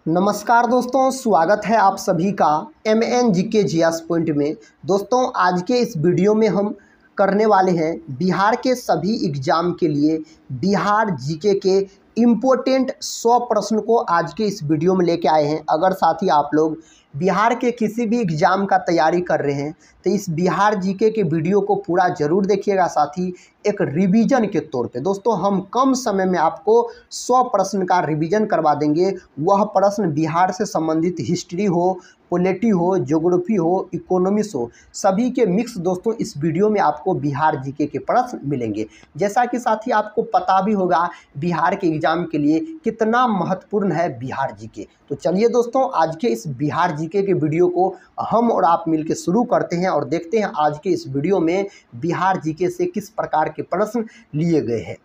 नमस्कार दोस्तों, स्वागत है आप सभी का MNGK GS पॉइंट में। दोस्तों, आज के इस वीडियो में हम करने वाले हैं बिहार के सभी एग्ज़ाम के लिए बिहार जीके के इम्पोर्टेंट 100 प्रश्न को आज के इस वीडियो में लेके आए हैं। अगर साथी आप लोग बिहार के किसी भी एग्ज़ाम का तैयारी कर रहे हैं तो इस बिहार जीके के वीडियो को पूरा ज़रूर देखिएगा साथी, एक रिवीजन के तौर पे। दोस्तों, हम कम समय में आपको 100 प्रश्न का रिवीजन करवा देंगे। वह प्रश्न बिहार से संबंधित हिस्ट्री हो, पॉलिटी हो, ज्योग्राफी हो, इकोनॉमिक्स हो, सभी के मिक्स दोस्तों इस वीडियो में आपको बिहार जीके के प्रश्न मिलेंगे। जैसा कि साथी आपको पता भी होगा बिहार के एग्ज़ाम के लिए कितना महत्वपूर्ण है बिहार जीके। तो चलिए दोस्तों, आज के इस बिहार जीके के वीडियो को हम और आप मिलकर शुरू करते हैं और देखते हैं आज के इस वीडियो में बिहार जीके से किस प्रकार के प्रश्न लिए गए हैं।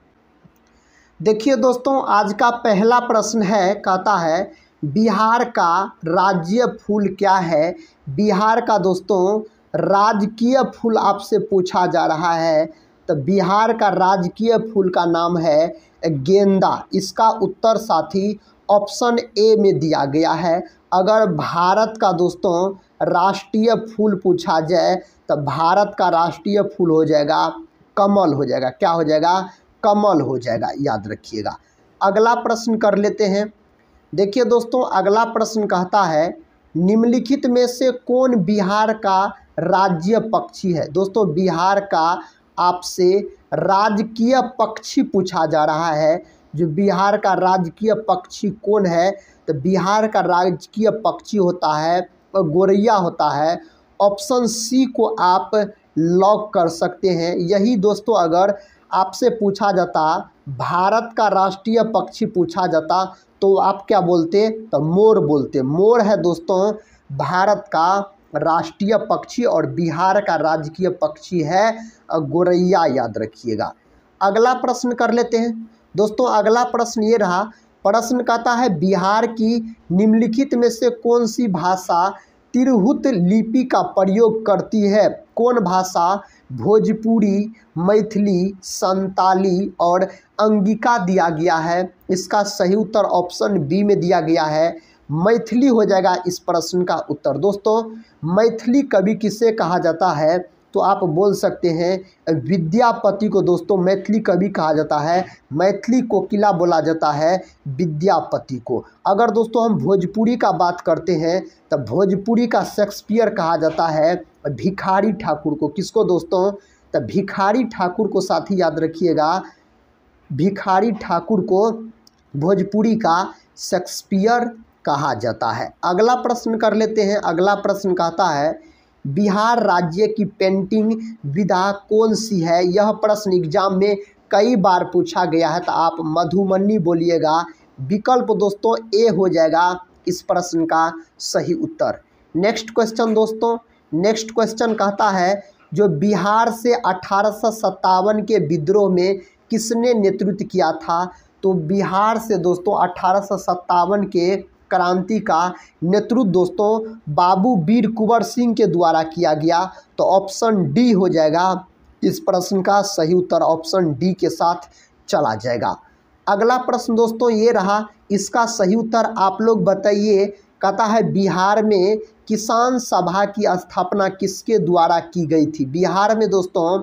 देखिए दोस्तों, आज का पहला प्रश्न है, कहता है बिहार का राज्य फूल क्या है। बिहार का दोस्तों राजकीय फूल आपसे पूछा जा रहा है, तो बिहार का राजकीय फूल का नाम है गेंदा। इसका उत्तर साथी ऑप्शन ए में दिया गया है। अगर भारत का दोस्तों राष्ट्रीय फूल पूछा जाए तो भारत का राष्ट्रीय फूल हो जाएगा कमल हो जाएगा। क्या हो जाएगा? कमल हो जाएगा, याद रखिएगा। अगला प्रश्न कर लेते हैं। देखिए दोस्तों, अगला प्रश्न कहता है निम्नलिखित में से कौन बिहार का राज्य पक्षी है। दोस्तों, बिहार का आपसे राजकीय पक्षी पूछा जा रहा है। जो बिहार का राजकीय पक्षी कौन है, तो बिहार का राजकीय पक्षी होता है गोरैया होता है। ऑप्शन सी को आप लॉक कर सकते हैं। यही दोस्तों अगर आपसे पूछा जाता भारत का राष्ट्रीय पक्षी पूछा जाता तो आप क्या बोलते? तो मोर बोलते। मोर है दोस्तों भारत का राष्ट्रीय पक्षी और बिहार का राजकीय पक्षी है गोरैया, याद रखिएगा। अगला प्रश्न कर लेते हैं। दोस्तों, अगला प्रश्न ये रहा। प्रश्न कहता है बिहार की निम्नलिखित में से कौन सी भाषा तिरहुत लिपि का प्रयोग करती है। कौन भाषा? भोजपुरी, मैथिली, संताली और अंगिका दिया गया है। इसका सही उत्तर ऑप्शन बी में दिया गया है, मैथिली हो जाएगा इस प्रश्न का उत्तर। दोस्तों, मैथिली कवि किसे कहा जाता है? तो आप बोल सकते हैं विद्यापति को। दोस्तों, मैथिली कवि कहा जाता है, मैथिली कोकिला बोला जाता है विद्यापति को। अगर दोस्तों हम भोजपुरी का बात करते हैं तो भोजपुरी का शेक्सपियर कहा जाता है भिखारी ठाकुर को। किसको दोस्तों? तो भिखारी ठाकुर को साथी, याद रखिएगा। भिखारी ठाकुर को भोजपुरी का शेक्सपियर कहा जाता है। अगला प्रश्न कर लेते हैं। अगला प्रश्न कहता है बिहार राज्य की पेंटिंग विधा कौन सी है। यह प्रश्न एग्जाम में कई बार पूछा गया है, तो आप मधुमनी बोलिएगा। विकल्प दोस्तों ए हो जाएगा इस प्रश्न का सही उत्तर। नेक्स्ट क्वेश्चन दोस्तों, नेक्स्ट क्वेश्चन कहता है जो बिहार से 1857 के विद्रोह में किसने नेतृत्व किया था। तो बिहार से दोस्तों 1857 के क्रांति का नेतृत्व दोस्तों बाबू वीर कुंवर सिंह के द्वारा किया गया। तो ऑप्शन डी हो जाएगा इस प्रश्न का सही उत्तर। ऑप्शन डी के साथ चला जाएगा। अगला प्रश्न दोस्तों ये रहा, इसका सही उत्तर आप लोग बताइए। कहता है बिहार में किसान सभा की स्थापना किसके द्वारा की गई थी। बिहार में दोस्तों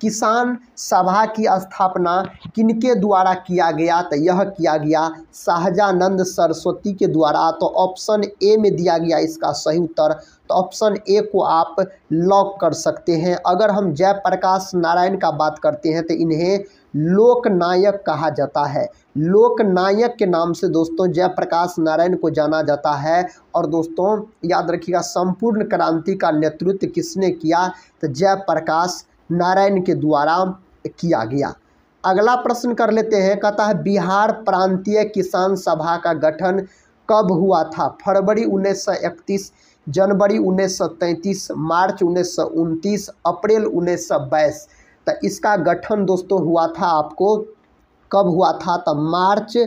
किसान सभा की स्थापना किनके द्वारा किया गया? तो यह किया गया सहजानंद सरस्वती के द्वारा। तो ऑप्शन ए में दिया गया इसका सही उत्तर। तो ऑप्शन ए को आप लॉक कर सकते हैं। अगर हम जयप्रकाश नारायण का बात करते हैं तो इन्हें लोकनायक कहा जाता है। लोकनायक के नाम से दोस्तों जयप्रकाश नारायण को जाना जाता है। और दोस्तों याद रखिएगा, संपूर्ण क्रांति का नेतृत्व किसने किया? तो जयप्रकाश नारायण के द्वारा किया गया। अगला प्रश्न कर लेते हैं। कहता है बिहार प्रांतीय किसान सभा का गठन कब हुआ था। फरवरी 1931, जनवरी 1933, मार्च 1929, अप्रैल 1922। तो इसका गठन दोस्तों हुआ था आपको कब हुआ था? तो मार्च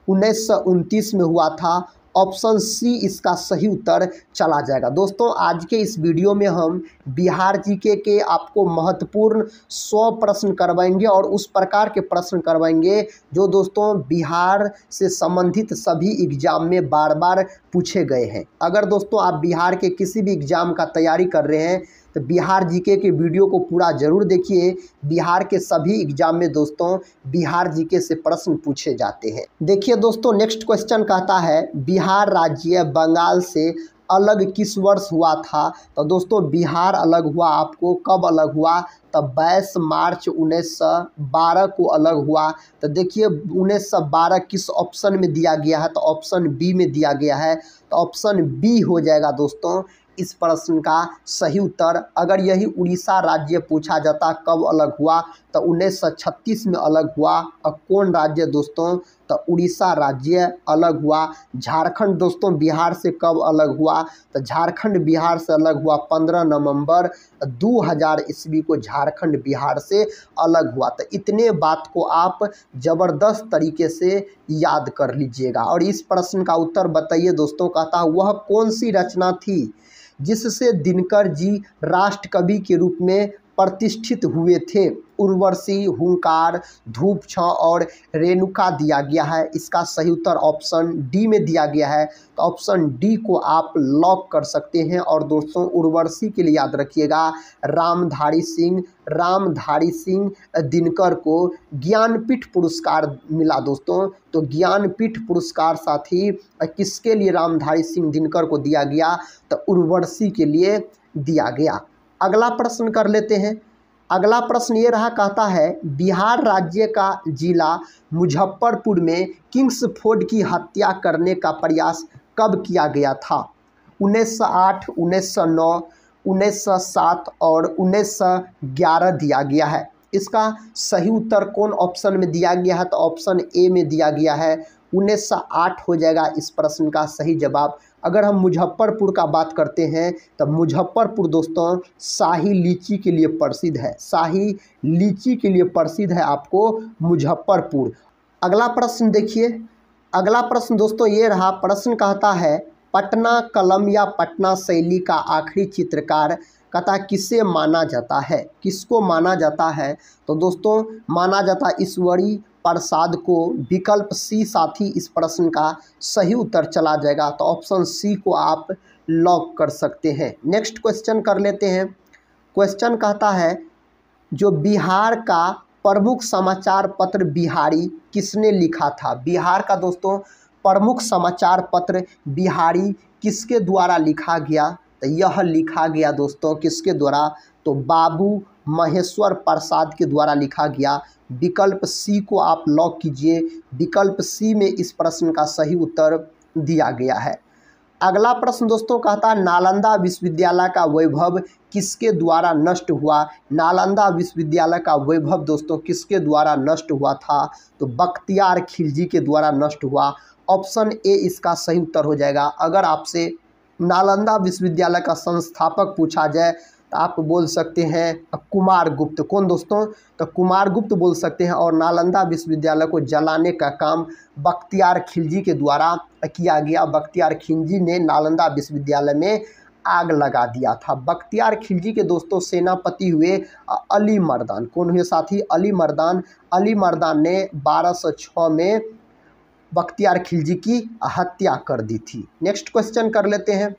1929 में हुआ था। ऑप्शन सी इसका सही उत्तर चला जाएगा। दोस्तों आज के इस वीडियो में हम बिहार जीके के आपको महत्वपूर्ण 100 प्रश्न करवाएंगे और उस प्रकार के प्रश्न करवाएंगे जो दोस्तों बिहार से संबंधित सभी एग्जाम में बार बार पूछे गए हैं। अगर दोस्तों आप बिहार के किसी भी एग्जाम का तैयारी कर रहे हैं तो बिहार जीके के वीडियो को पूरा जरूर देखिए। बिहार के सभी एग्जाम में दोस्तों बिहार जीके से प्रश्न पूछे जाते हैं। देखिए दोस्तों नेक्स्ट क्वेश्चन कहता है बिहार राज्य बंगाल से अलग किस वर्ष हुआ था। तो दोस्तों बिहार अलग हुआ आपको कब अलग हुआ, तो 22 मार्च 1912 को अलग हुआ। तो देखिए 1912 किस ऑप्शन में दिया गया है, तो ऑप्शन बी में दिया गया है। तो ऑप्शन बी हो जाएगा दोस्तों इस प्रश्न का सही उत्तर। अगर यही उड़ीसा राज्य पूछा जाता कब अलग हुआ, तो 1936 में अलग हुआ। और कौन राज्य दोस्तों, तो उड़ीसा राज्य अलग हुआ। झारखंड दोस्तों बिहार से कब अलग हुआ, तो झारखंड बिहार से अलग हुआ 15 नवंबर 2000 ईस्वी को झारखंड बिहार से अलग हुआ। तो इतने बात को आप ज़बरदस्त तरीके से याद कर लीजिएगा। और इस प्रश्न का उत्तर बताइए दोस्तों। कहता वह कौन सी रचना थी जिससे दिनकर जी राष्ट्र कवि के रूप में प्रतिष्ठित हुए थे। उर्वशी, हुंकार, धूप छांव और रेणुका दिया गया है। इसका सही उत्तर ऑप्शन डी में दिया गया है। तो ऑप्शन डी को आप लॉक कर सकते हैं। और दोस्तों उर्वशी के लिए याद रखिएगा रामधारी सिंह दिनकर को ज्ञानपीठ पुरस्कार मिला दोस्तों। तो ज्ञानपीठ पुरस्कार साथ ही किसके लिए रामधारी सिंह दिनकर को दिया गया, तो उर्वशी के लिए दिया गया। अगला प्रश्न कर लेते हैं। अगला प्रश्न ये रहा, कहता है बिहार राज्य का जिला मुजफ्फरपुर में किंग्सफोर्ड की हत्या करने का प्रयास कब किया गया था। 1908, 1909, 1907 और 1911 दिया गया है। इसका सही उत्तर कौन ऑप्शन में दिया गया है, तो ऑप्शन ए में दिया गया है। 1908 हो जाएगा इस प्रश्न का सही जवाब। अगर हम मुजफ्फरपुर का बात करते हैं तो मुजफ्फरपुर दोस्तों शाही लीची के लिए प्रसिद्ध है। शाही लीची के लिए प्रसिद्ध है आपको मुजफ्फरपुर। अगला प्रश्न देखिए। अगला प्रश्न दोस्तों ये रहा। प्रश्न कहता है पटना कलम या पटना शैली का आखिरी चित्रकार कहता किसे माना जाता है, किसको माना जाता है। तो दोस्तों माना जाता ईश्वरी प्रसाद को। विकल्प सी साथी इस प्रश्न का सही उत्तर चला जाएगा। तो ऑप्शन सी को आप लॉक कर सकते हैं। नेक्स्ट क्वेश्चन कर लेते हैं। क्वेश्चन कहता है जो बिहार का प्रमुख समाचार पत्र बिहारी किसने लिखा था। बिहार का दोस्तों प्रमुख समाचार पत्र बिहारी किसके द्वारा लिखा गया, तो यह लिखा गया दोस्तों किसके द्वारा, तो बाबू महेश्वर प्रसाद के द्वारा लिखा गया। विकल्प सी को आप लॉक कीजिए। विकल्प सी में इस प्रश्न का सही उत्तर दिया गया है। अगला प्रश्न दोस्तों कहता नालंदा विश्वविद्यालय का वैभव किसके द्वारा नष्ट हुआ। नालंदा विश्वविद्यालय का वैभव दोस्तों किसके द्वारा नष्ट हुआ था, तो बख्तियार खिलजी के द्वारा नष्ट हुआ। ऑप्शन ए इसका सही उत्तर हो जाएगा। अगर आपसे नालंदा विश्वविद्यालय का संस्थापक पूछा जाए तो आप बोल सकते हैं कुमार गुप्त। कौन दोस्तों, तो कुमार गुप्त बोल सकते हैं। और नालंदा विश्वविद्यालय को जलाने का काम बख्तियार खिलजी के द्वारा किया गया। बख्तियार खिलजी ने नालंदा विश्वविद्यालय में आग लगा दिया था। बख्तियार खिलजी के दोस्तों सेनापति हुए अली मर्दान। कौन हुए साथी, अली मर्दान। अली मर्दान ने 1206 में बख्तियार खिलजी की हत्या कर दी थी। नेक्स्ट क्वेश्चन कर लेते हैं।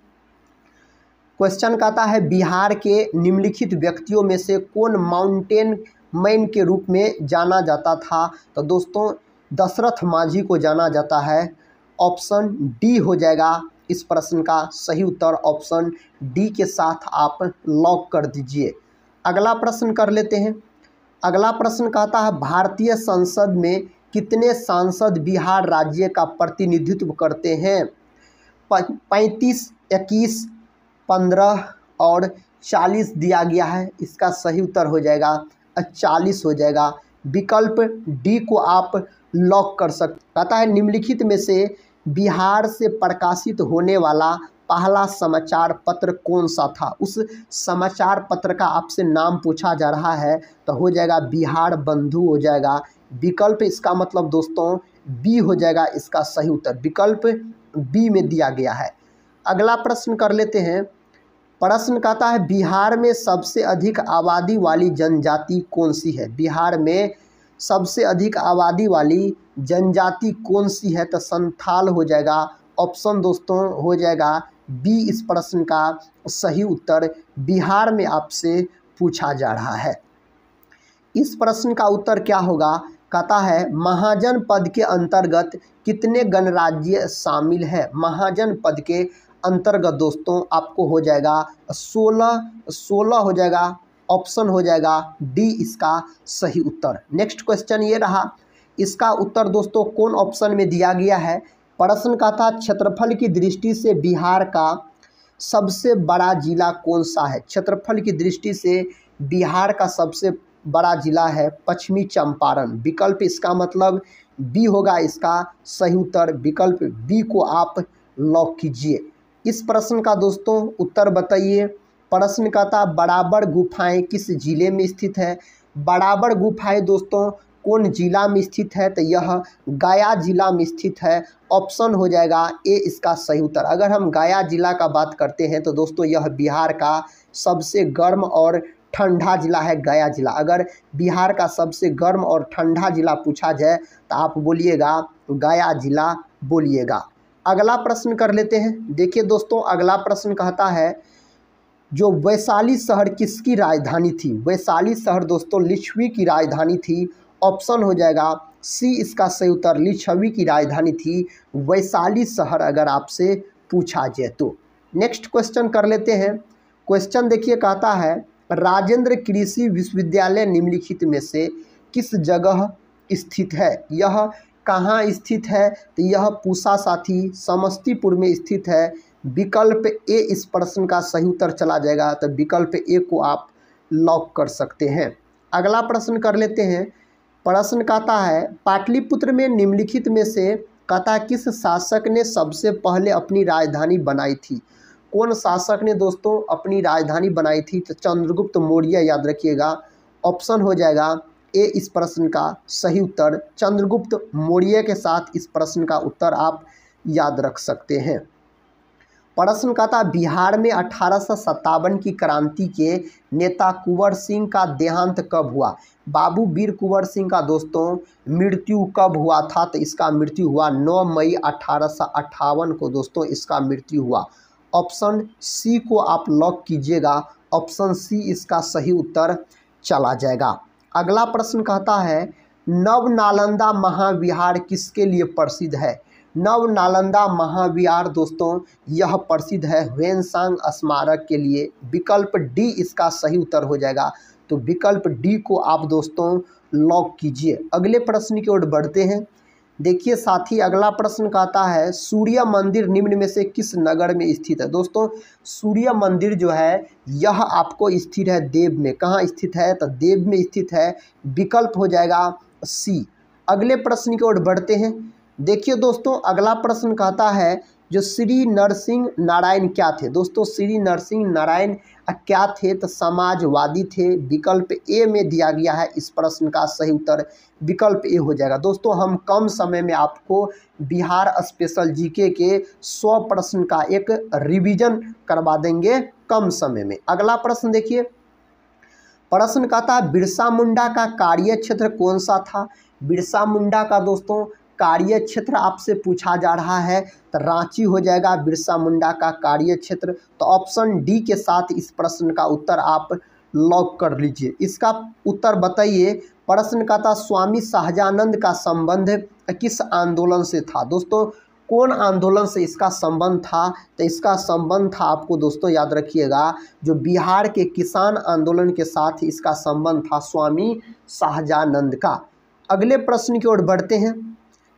क्वेश्चन कहता है बिहार के निम्नलिखित व्यक्तियों में से कौन माउंटेन मैन के रूप में जाना जाता था। तो दोस्तों दशरथ मांझी को जाना जाता है। ऑप्शन डी हो जाएगा इस प्रश्न का सही उत्तर। ऑप्शन डी के साथ आप लॉक कर दीजिए। अगला प्रश्न कर लेते हैं। अगला प्रश्न कहता है भारतीय संसद में कितने सांसद बिहार राज्य का प्रतिनिधित्व करते हैं। 35, 21, 15 और 40 दिया गया है। इसका सही उत्तर हो जाएगा 40 हो जाएगा। विकल्प डी को आप लॉक कर सकते। कहता है निम्नलिखित में से बिहार से प्रकाशित होने वाला पहला समाचार पत्र कौन सा था। उस समाचार पत्र का आपसे नाम पूछा जा रहा है तो हो जाएगा बिहार बंधु हो जाएगा। विकल्प इसका मतलब दोस्तों बी हो जाएगा इसका सही उत्तर। विकल्प बी में दिया गया है। अगला प्रश्न कर लेते हैं। प्रश्न कहता है बिहार में सबसे अधिक आबादी वाली जनजाति कौन सी है? बिहार में सबसे अधिक आबादी वाली जनजाति कौन सी है? तो संथाल हो जाएगा। ऑप्शन दोस्तों हो जाएगा बी इस प्रश्न का सही उत्तर बिहार में आपसे पूछा जा रहा है। इस प्रश्न का उत्तर क्या होगा? कहता है महाजन पद के अंतर्गत कितने गणराज्य शामिल है? महाजन पद के अंतर्गत दोस्तों आपको हो जाएगा 16 हो जाएगा। ऑप्शन हो जाएगा डी इसका सही उत्तर। नेक्स्ट क्वेश्चन ये रहा, इसका उत्तर दोस्तों कौन ऑप्शन में दिया गया है? प्रश्न का था क्षेत्रफल की दृष्टि से बिहार का सबसे बड़ा जिला कौन सा है? क्षेत्रफल की दृष्टि से बिहार का सबसे बड़ा जिला है पश्चिमी चंपारण। विकल्प इसका मतलब बी होगा इसका सही उत्तर। विकल्प बी को आप लॉक कीजिए। इस प्रश्न का दोस्तों उत्तर बताइए। प्रश्न का था बराबर गुफाएं किस जिले में स्थित है? बराबर गुफाएं दोस्तों कौन जिला में स्थित है? तो यह गया जिला में स्थित है। ऑप्शन हो जाएगा ए इसका सही उत्तर। अगर हम गया जिला का बात करते हैं तो दोस्तों यह बिहार का सबसे गर्म और ठंडा जिला है गया जिला। अगर बिहार का सबसे गर्म और ठंडा जिला पूछा जाए तो आप बोलिएगा गया जिला बोलिएगा। अगला प्रश्न कर लेते हैं। देखिए दोस्तों अगला प्रश्न कहता है जो वैशाली शहर किसकी राजधानी थी? वैशाली शहर दोस्तों लिच्छवी की राजधानी थी। ऑप्शन हो जाएगा सी इसका सही उत्तर। लिच्छवी की राजधानी थी वैशाली शहर अगर आपसे पूछा जाए तो। नेक्स्ट क्वेश्चन कर लेते हैं। क्वेश्चन देखिए कहता है राजेंद्र कृषि विश्वविद्यालय निम्नलिखित में से किस जगह स्थित है? यह कहाँ स्थित है? तो यह पूसा साथी समस्तीपुर में स्थित है। विकल्प ए इस प्रश्न का सही उत्तर चला जाएगा। तो विकल्प ए को आप लॉक कर सकते हैं। अगला प्रश्न कर लेते हैं। प्रश्न कहता है पाटलिपुत्र में निम्नलिखित में से कहता किस शासक ने सबसे पहले अपनी राजधानी बनाई थी? कौन शासक ने दोस्तों अपनी राजधानी बनाई थी? तो चंद्रगुप्त मौर्य याद रखिएगा। ऑप्शन हो जाएगा ए इस प्रश्न का सही उत्तर। चंद्रगुप्त मौर्य के साथ इस प्रश्न का उत्तर आप याद रख सकते हैं। प्रश्न का था बिहार में 1857 की क्रांति के नेता कुंवर सिंह का देहांत कब हुआ? बाबू वीर कुंवर सिंह का दोस्तों मृत्यु कब हुआ था? तो इसका मृत्यु हुआ 9 मई 1858 को दोस्तों इसका मृत्यु हुआ। ऑप्शन सी को आप लॉक कीजिएगा। ऑप्शन सी इसका सही उत्तर चला जाएगा। अगला प्रश्न कहता है नव नालंदा महाविहार किसके लिए प्रसिद्ध है? नव नालंदा महाविहार दोस्तों यह प्रसिद्ध है ह्वेनसांग स्मारक के लिए। विकल्प डी इसका सही उत्तर हो जाएगा। तो विकल्प डी को आप दोस्तों लॉक कीजिए। अगले प्रश्न की ओर बढ़ते हैं। देखिए साथी अगला प्रश्न कहता है सूर्य मंदिर निम्न में से किस नगर में स्थित है? दोस्तों सूर्य मंदिर जो है यह आपको स्थित है देव में। कहाँ स्थित है? तो देव में स्थित है। विकल्प हो जाएगा सी। अगले प्रश्न की ओर बढ़ते हैं। देखिए दोस्तों अगला प्रश्न कहता है जो श्री नरसिंह नारायण क्या थे? दोस्तों श्री नरसिंह नारायण क्या थे? तो समाजवादी थे। विकल्प ए में दिया गया है इस प्रश्न का सही उत्तर। विकल्प ए हो जाएगा। दोस्तों हम कम समय में आपको बिहार स्पेशल जीके के 100 प्रश्न का एक रिवीजन करवा देंगे कम समय में। अगला प्रश्न देखिए। प्रश्न कहता है बिरसा मुंडा का कार्य क्षेत्र कौन सा था? बिरसा मुंडा का दोस्तों कार्य क्षेत्र आपसे पूछा जा रहा है तो रांची हो जाएगा बिरसा मुंडा का कार्य क्षेत्र। तो ऑप्शन डी के साथ इस प्रश्न का उत्तर आप लॉक कर लीजिए। इसका उत्तर बताइए। प्रश्न का था स्वामी सहजानंद का संबंध किस आंदोलन से था? दोस्तों कौन आंदोलन से इसका संबंध था? तो इसका संबंध था आपको दोस्तों याद रखिएगा जो बिहार के किसान आंदोलन के साथ इसका संबंध था स्वामी सहजानंद का। अगले प्रश्न की ओर बढ़ते हैं।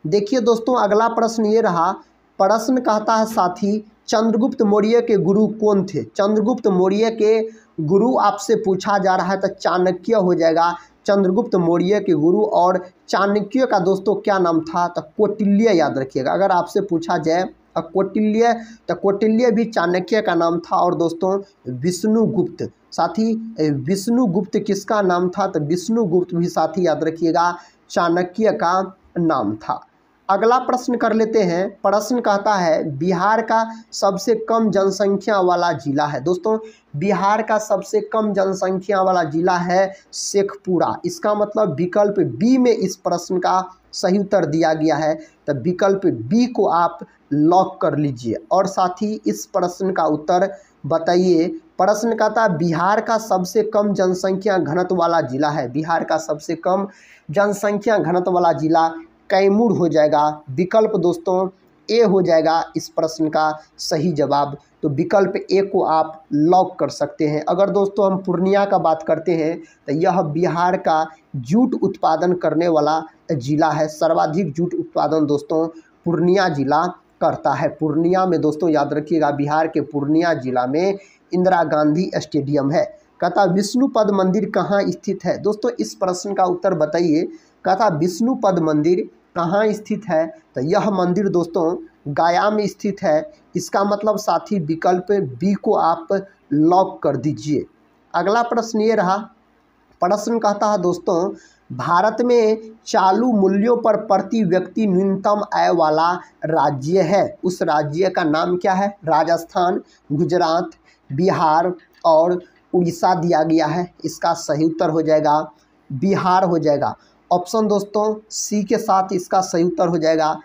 देखिए दोस्तों अगला प्रश्न ये रहा। प्रश्न कहता है साथी चंद्रगुप्त मौर्य के गुरु कौन थे? चंद्रगुप्त मौर्य के गुरु आपसे पूछा जा रहा है तो चाणक्य हो जाएगा। चंद्रगुप्त मौर्य के गुरु और चाणक्य का दोस्तों क्या नाम था? तो कौटिल्य याद रखिएगा। अगर आपसे पूछा जाए कौटिल्य तो कौटिल्य भी चाणक्य का नाम था। और दोस्तों विष्णुगुप्त साथी विष्णुगुप्त किसका नाम था? तो विष्णुगुप्त भी साथी याद रखिएगा चाणक्य का नाम था। अगला प्रश्न कर लेते हैं। प्रश्न कहता है बिहार का सबसे कम जनसंख्या वाला जिला है। दोस्तों बिहार का सबसे कम जनसंख्या वाला जिला है शेखपुरा। इसका मतलब विकल्प बी में इस प्रश्न का सही उत्तर दिया गया है, तो विकल्प बी को आप लॉक कर लीजिए। और साथ ही इस प्रश्न का उत्तर बताइए। प्रश्न कहता है बिहार का सबसे कम जनसंख्या घनत्व वाला जिला है। बिहार का सबसे कम जनसंख्या घनत्व वाला जिला कैमूर हो जाएगा। विकल्प दोस्तों ए हो जाएगा इस प्रश्न का सही जवाब। तो विकल्प ए को आप लॉक कर सकते हैं। अगर दोस्तों हम पूर्णिया का बात करते हैं तो यह बिहार का जूट उत्पादन करने वाला जिला है। सर्वाधिक जूट उत्पादन दोस्तों पूर्णिया जिला करता है। पूर्णिया में दोस्तों याद रखिएगा, बिहार के पूर्णिया जिला में इंदिरा गांधी स्टेडियम है। कहता विष्णुपद मंदिर कहाँ स्थित है। दोस्तों इस प्रश्न का उत्तर बताइए। कहता विष्णुपद मंदिर कहाँ स्थित है, तो यह मंदिर दोस्तों गया में स्थित है। इसका मतलब साथी विकल्प बी को आप लॉक कर दीजिए। अगला प्रश्न ये रहा। प्रश्न कहता है दोस्तों भारत में चालू मूल्यों पर प्रति व्यक्ति न्यूनतम आय वाला राज्य है। उस राज्य का नाम क्या है। राजस्थान, गुजरात, बिहार और उड़ीसा दिया गया है। इसका सही उत्तर हो जाएगा बिहार हो जाएगा। ऑप्शन दोस्तों सी के साथ इसका सही उत्तर हो जाएगा।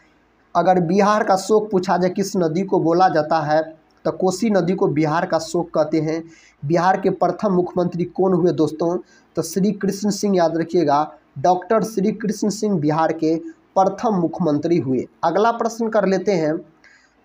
अगर बिहार का शोक पूछा जाए किस नदी को बोला जाता है, तो कोसी नदी को बिहार का शोक कहते हैं। बिहार के प्रथम मुख्यमंत्री कौन हुए दोस्तों, तो श्री कृष्ण सिंह याद रखिएगा। डॉक्टर श्री कृष्ण सिंह बिहार के प्रथम मुख्यमंत्री हुए। अगला प्रश्न कर लेते हैं।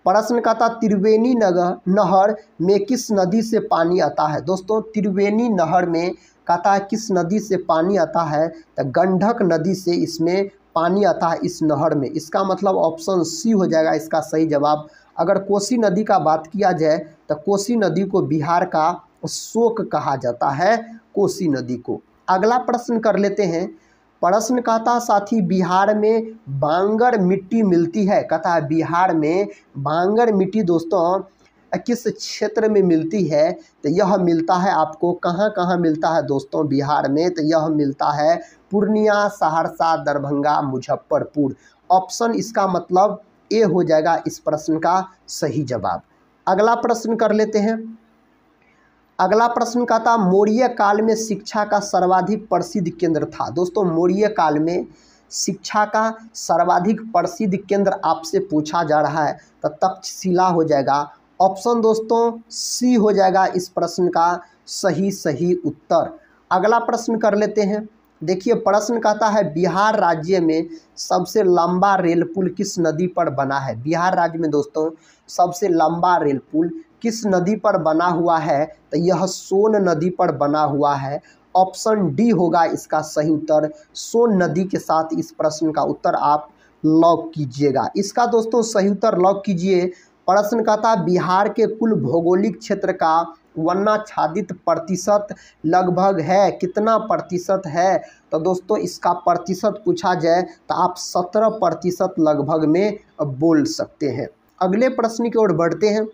प्रश्न का था त्रिवेणी नहर में किस नदी से पानी आता है। दोस्तों त्रिवेणी नहर में कहता है किस नदी से पानी आता है, तो गंडक नदी से इसमें पानी आता है इस नहर में। इसका मतलब ऑप्शन सी हो जाएगा इसका सही जवाब। अगर कोसी नदी का बात किया जाए तो कोसी नदी को बिहार का शोक कहा जाता है, कोसी नदी को। अगला प्रश्न कर लेते हैं। प्रश्न कहता साथी बिहार में बांगर मिट्टी मिलती है। कहता है बिहार में बांगर मिट्टी दोस्तों किस क्षेत्र में मिलती है, तो यह मिलता है आपको कहाँ कहाँ मिलता है दोस्तों बिहार में, तो यह मिलता है पूर्णिया, सहरसा, दरभंगा, मुजफ्फरपुर। ऑप्शन इसका मतलब ए हो जाएगा इस प्रश्न का सही जवाब। अगला प्रश्न कर लेते हैं। अगला प्रश्न का था मौर्य काल में शिक्षा का सर्वाधिक प्रसिद्ध केंद्र था। दोस्तों मौर्य काल में शिक्षा का सर्वाधिक प्रसिद्ध केंद्र आपसे पूछा जा रहा है, तो तक्षशिला हो जाएगा। ऑप्शन दोस्तों सी हो जाएगा इस प्रश्न का सही उत्तर। अगला प्रश्न कर लेते हैं। देखिए प्रश्न कहता है बिहार राज्य में सबसे लंबा रेल पुल किस नदी पर बना है। बिहार राज्य में दोस्तों सबसे लंबा रेल पुल किस नदी पर बना हुआ है, तो यह सोन नदी पर बना हुआ है। ऑप्शन डी होगा इसका सही उत्तर। सोन नदी के साथ इस प्रश्न का उत्तर आप लॉक कीजिएगा। इसका दोस्तों सही उत्तर लॉक कीजिए। प्रश्न कहता बिहार के कुल भौगोलिक क्षेत्र का वनाच्छादित प्रतिशत लगभग है, कितना प्रतिशत है, तो दोस्तों इसका प्रतिशत पूछा जाए तो आप 17% लगभग में बोल सकते हैं। अगले प्रश्न की ओर बढ़ते हैं।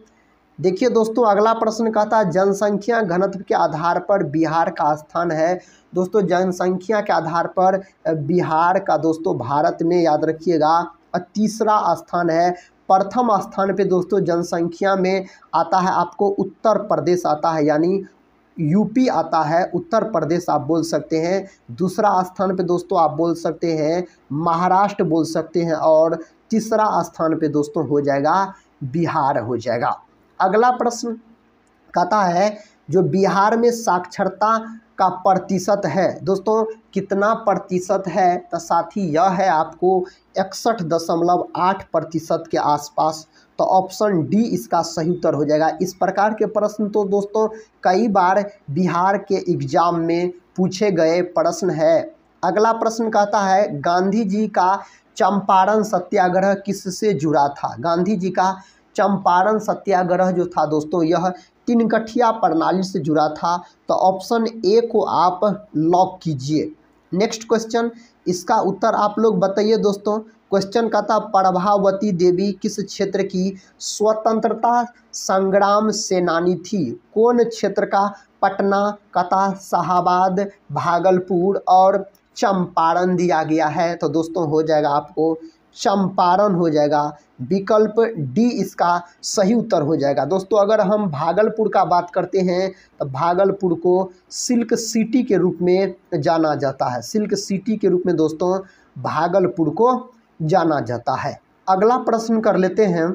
देखिए दोस्तों अगला प्रश्न कहता जनसंख्या घनत्व के आधार पर बिहार का स्थान है। दोस्तों जनसंख्या के आधार पर बिहार का दोस्तों भारत में याद रखिएगा तीसरा स्थान है। प्रथम स्थान पे दोस्तों जनसंख्या में आता है आपको उत्तर प्रदेश आता है, यानी यूपी आता है, उत्तर प्रदेश आप बोल सकते हैं। दूसरा स्थान पे दोस्तों आप बोल सकते हैं महाराष्ट्र बोल सकते हैं, और तीसरा स्थान पे दोस्तों हो जाएगा बिहार हो जाएगा। अगला प्रश्न कहता है जो बिहार में साक्षरता का प्रतिशत है दोस्तों कितना प्रतिशत है, तो साथी यह है आपको 61.8% के आसपास। तो ऑप्शन डी इसका सही उत्तर हो जाएगा। इस प्रकार के प्रश्न तो दोस्तों कई बार बिहार के एग्जाम में पूछे गए प्रश्न है। अगला प्रश्न कहता है गांधी जी का चंपारण सत्याग्रह किससे जुड़ा था। गांधी जी का चंपारण सत्याग्रह जो था दोस्तों यह तीन कठिया प्रणाली से जुड़ा था। तो ऑप्शन ए को आप लॉक कीजिए। नेक्स्ट क्वेश्चन, इसका उत्तर आप लोग बताइए दोस्तों। क्वेश्चन का था प्रभावती देवी किस क्षेत्र की स्वतंत्रता संग्राम सेनानी थी। कौन क्षेत्र का, पटना, कथा, शाहाबाद, भागलपुर और चंपारण दिया गया है। तो दोस्तों हो जाएगा आपको चंपारण हो जाएगा। विकल्प डी इसका सही उत्तर हो जाएगा। दोस्तों अगर हम भागलपुर का बात करते हैं तो भागलपुर को सिल्क सिटी के रूप में जाना जाता है। सिल्क सिटी के रूप में दोस्तों भागलपुर को जाना जाता है। अगला प्रश्न कर लेते हैं।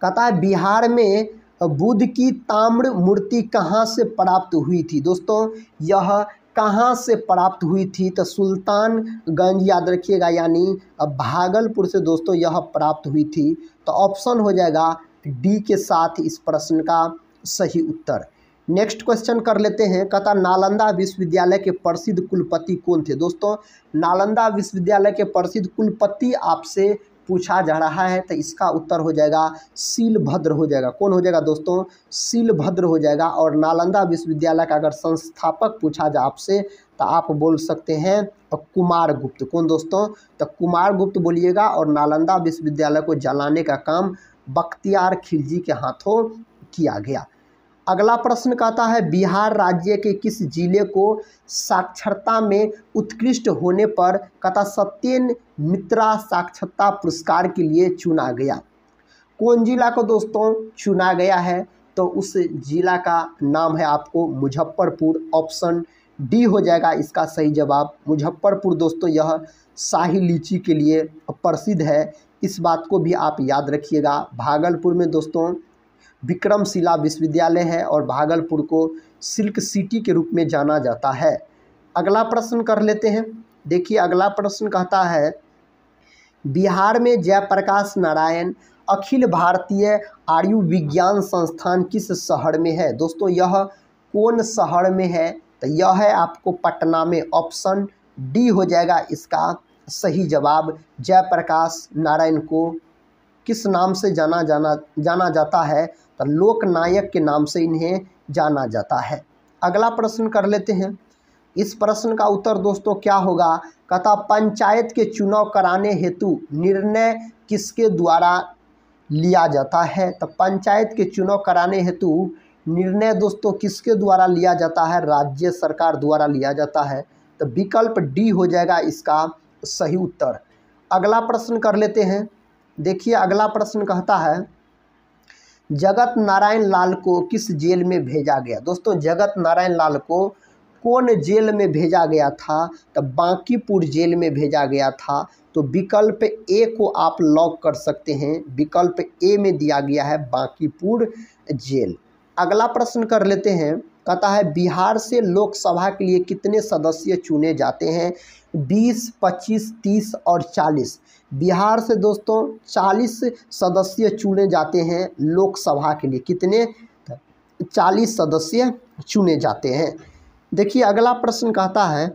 कहता है बिहार में बुद्ध की ताम्र मूर्ति कहाँ से प्राप्त हुई थी। दोस्तों यह कहाँ से प्राप्त हुई थी, तो सुल्तानगंज याद रखिएगा, यानी भागलपुर से दोस्तों यह प्राप्त हुई थी। तो ऑप्शन हो जाएगा डी के साथ इस प्रश्न का सही उत्तर। नेक्स्ट क्वेश्चन कर लेते हैं। कहता नालंदा विश्वविद्यालय के प्रसिद्ध कुलपति कौन थे। दोस्तों नालंदा विश्वविद्यालय के प्रसिद्ध कुलपति आपसे पूछा जा रहा है, तो इसका उत्तर हो जाएगा शीलभद्र हो जाएगा। कौन हो जाएगा दोस्तों, शीलभद्र हो जाएगा। और नालंदा विश्वविद्यालय का अगर संस्थापक पूछा जाए आपसे तो आप बोल सकते हैं कुमारगुप्त। कौन दोस्तों, तो कुमारगुप्त बोलिएगा। और नालंदा विश्वविद्यालय को जलाने का काम बख्तियार खिलजी के हाथों किया गया। अगला प्रश्न कहता है बिहार राज्य के किस जिले को साक्षरता में उत्कृष्ट होने पर कहता सत्येन मित्रा साक्षरता पुरस्कार के लिए चुना गया। कौन जिला को दोस्तों चुना गया है, तो उस जिला का नाम है आपको मुजफ्फरपुर। ऑप्शन डी हो जाएगा इसका सही जवाब। मुजफ्फरपुर दोस्तों यह शाही लीची के लिए प्रसिद्ध है, इस बात को भी आप याद रखिएगा। भागलपुर में दोस्तों विक्रमशिला विश्वविद्यालय है और भागलपुर को सिल्क सिटी के रूप में जाना जाता है। अगला प्रश्न कर लेते हैं। देखिए अगला प्रश्न कहता है बिहार में जयप्रकाश नारायण अखिल भारतीय आयुर्विज्ञान संस्थान किस शहर में है। दोस्तों यह कौन शहर में है, तो यह है आपको पटना में। ऑप्शन डी हो जाएगा इसका सही जवाब। जयप्रकाश नारायण को किस नाम से जाना जाता है, तो लोकनायक के नाम से इन्हें जाना जाता है। अगला प्रश्न कर लेते हैं। इस प्रश्न का उत्तर दोस्तों क्या होगा। कहता पंचायत के चुनाव कराने हेतु निर्णय किसके द्वारा लिया जाता है। तो पंचायत के चुनाव कराने हेतु निर्णय दोस्तों किसके द्वारा लिया जाता है, राज्य सरकार द्वारा लिया जाता है। तो विकल्प डी हो जाएगा इसका सही उत्तर। अगला प्रश्न कर लेते हैं। देखिए अगला प्रश्न कहता है जगत नारायण लाल को किस जेल में भेजा गया। दोस्तों जगत नारायण लाल को कौन जेल में भेजा गया था, तो बांकीपुर जेल में भेजा गया था। तो विकल्प ए को आप लॉक कर सकते हैं। विकल्प ए में दिया गया है बांकीपुर जेल। अगला प्रश्न कर लेते हैं। कहता है बिहार से लोकसभा के लिए कितने सदस्य चुने जाते हैं। 20, 25, 30 और 40। बिहार से दोस्तों 40 सदस्य चुने जाते हैं लोकसभा के लिए। कितने, 40 सदस्य चुने जाते हैं। देखिए अगला प्रश्न कहता है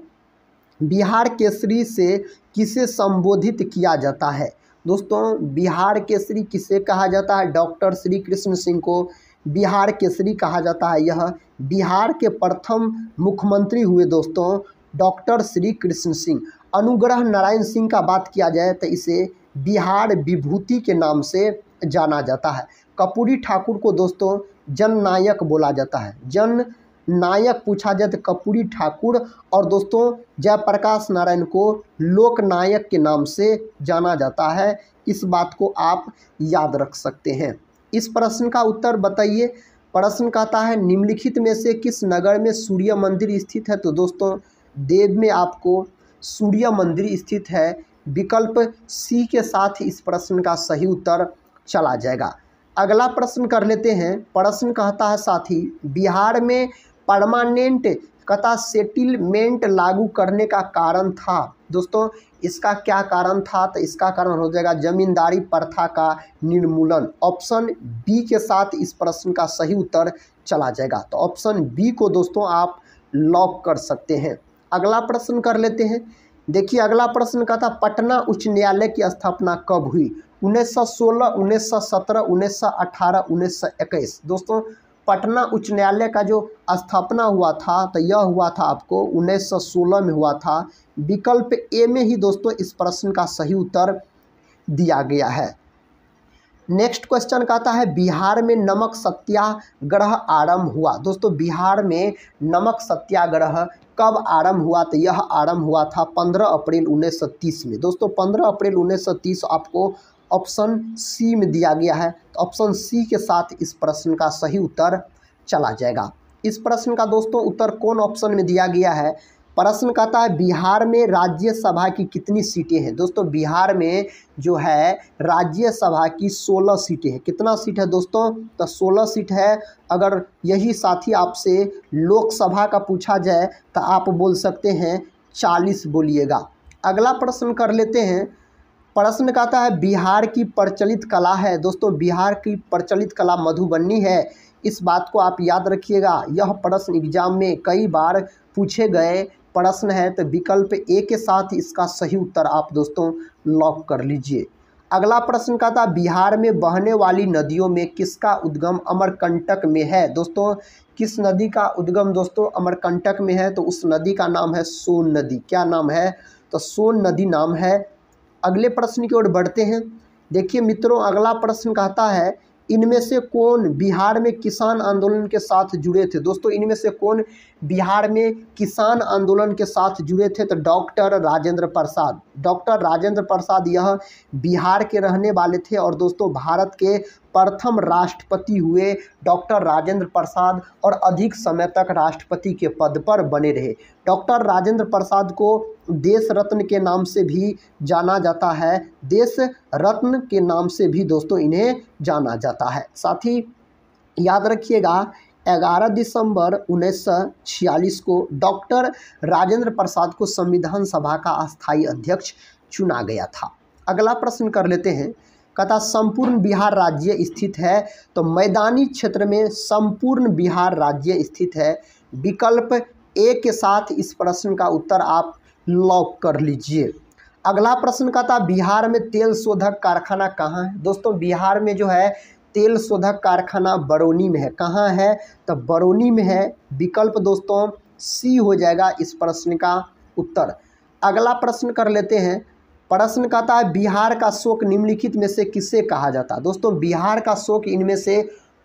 बिहार केसरी से किसे संबोधित किया जाता है। दोस्तों बिहार केसरी किसे कहा जाता है, डॉक्टर श्री कृष्ण सिंह को बिहार केसरी कहा जाता है। यह बिहार के प्रथम मुख्यमंत्री हुए दोस्तों डॉक्टर श्री कृष्ण सिंह। अनुग्रह नारायण सिंह का बात किया जाए तो इसे बिहार विभूति के नाम से जाना जाता है। कर्पूरी ठाकुर को दोस्तों जननायक बोला जाता है। जन नायक पूछा जाए तो कर्पूरी ठाकुर, और दोस्तों जयप्रकाश नारायण को लोकनायक के नाम से जाना जाता है। इस बात को आप याद रख सकते हैं। इस प्रश्न का उत्तर बताइए। प्रश्न कहता है निम्नलिखित में से किस नगर में सूर्य मंदिर स्थित है। तो दोस्तों देव में आपको सूर्य मंदिर स्थित है। विकल्प सी के साथ इस प्रश्न का सही उत्तर चला जाएगा। अगला प्रश्न कर लेते हैं। प्रश्न कहता है साथी बिहार में परमानेंट कहता सेटलमेंट लागू करने का कारण था। दोस्तों इसका क्या कारण था, तो इसका कारण हो जाएगा जमींदारी प्रथा का निर्मूलन। ऑप्शन बी के साथ इस प्रश्न का सही उत्तर चला जाएगा। तो ऑप्शन बी को दोस्तों आप लॉक कर सकते हैं। अगला प्रश्न कर लेते हैं। देखिए अगला प्रश्न का था पटना उच्च न्यायालय की स्थापना कब हुई। 1916, 1917, 1918, 1921। दोस्तों पटना उच्च न्यायालय का जो स्थापना हुआ था तो यह हुआ था आपको 1916 में हुआ था। विकल्प ए में ही दोस्तों इस प्रश्न का सही उत्तर दिया गया है। नेक्स्ट क्वेश्चन कहता है बिहार में नमक सत्याग्रह आरंभ हुआ। दोस्तों बिहार में नमक सत्याग्रह कब आरंभ हुआ? तो यह आरंभ हुआ था 15 अप्रैल 1930 में। दोस्तों 15 अप्रैल 1930 आपको ऑप्शन सी में दिया गया है। तो ऑप्शन सी के साथ इस प्रश्न का सही उत्तर चला जाएगा। इस प्रश्न का दोस्तों उत्तर कौन ऑप्शन में दिया गया है? प्रश्न कहता है बिहार में राज्यसभा की कितनी सीटें हैं? दोस्तों बिहार में जो है राज्यसभा की 16 सीटें हैं। कितना सीट है दोस्तों? तो 16 सीट है। अगर यही साथी आपसे लोकसभा का पूछा जाए तो आप बोल सकते हैं 40 बोलिएगा। अगला प्रश्न कर लेते हैं। प्रश्न कहता है बिहार की प्रचलित कला है। दोस्तों बिहार की प्रचलित कला मधुबनी है। इस बात को आप याद रखिएगा। यह प्रश्न एग्जाम में कई बार पूछे गए प्रश्न है। तो विकल्प ए के साथ इसका सही उत्तर आप दोस्तों लॉक कर लीजिए। अगला प्रश्न कहता है बिहार में बहने वाली नदियों में किसका उद्गम अमरकंटक में है? दोस्तों किस नदी का उद्गम दोस्तों अमरकंटक में है? तो उस नदी का नाम है सोन नदी। क्या नाम है? तो सोन नदी नाम है। अगले प्रश्न की ओर बढ़ते हैं। देखिए मित्रों अगला प्रश्न कहता है इनमें से कौन बिहार में किसान आंदोलन के साथ जुड़े थे? दोस्तों इनमें से कौन बिहार में किसान आंदोलन के साथ जुड़े थे? तो डॉक्टर राजेंद्र प्रसाद। डॉक्टर राजेंद्र प्रसाद यह बिहार के रहने वाले थे और दोस्तों भारत के प्रथम राष्ट्रपति हुए डॉक्टर राजेंद्र प्रसाद और अधिक समय तक राष्ट्रपति के पद पर बने रहे। डॉक्टर राजेंद्र प्रसाद को देश रत्न के नाम से भी जाना जाता है। देश रत्न के नाम से भी दोस्तों इन्हें जाना जाता है। साथ ही याद रखिएगा 11 दिसंबर 1946 को डॉक्टर राजेंद्र प्रसाद को संविधान सभा का अस्थायी अध्यक्ष चुना गया था। अगला प्रश्न कर लेते हैं। कहता संपूर्ण बिहार राज्य स्थित है। तो मैदानी क्षेत्र में संपूर्ण बिहार राज्य स्थित है। विकल्प ए के साथ इस प्रश्न का उत्तर आप लॉक कर लीजिए। अगला प्रश्न कहता बिहार में तेल शोधक कारखाना कहाँ है? दोस्तों बिहार में जो है तेल शोधक कारखाना बरौनी में है। कहाँ है? तो बरौनी में है। विकल्प दोस्तों सी हो जाएगा इस प्रश्न का उत्तर। अगला प्रश्न कर लेते हैं। प्रश्न कहता है बिहार का शोक निम्नलिखित में से किसे कहा जाता है? दोस्तों बिहार का शोक इनमें से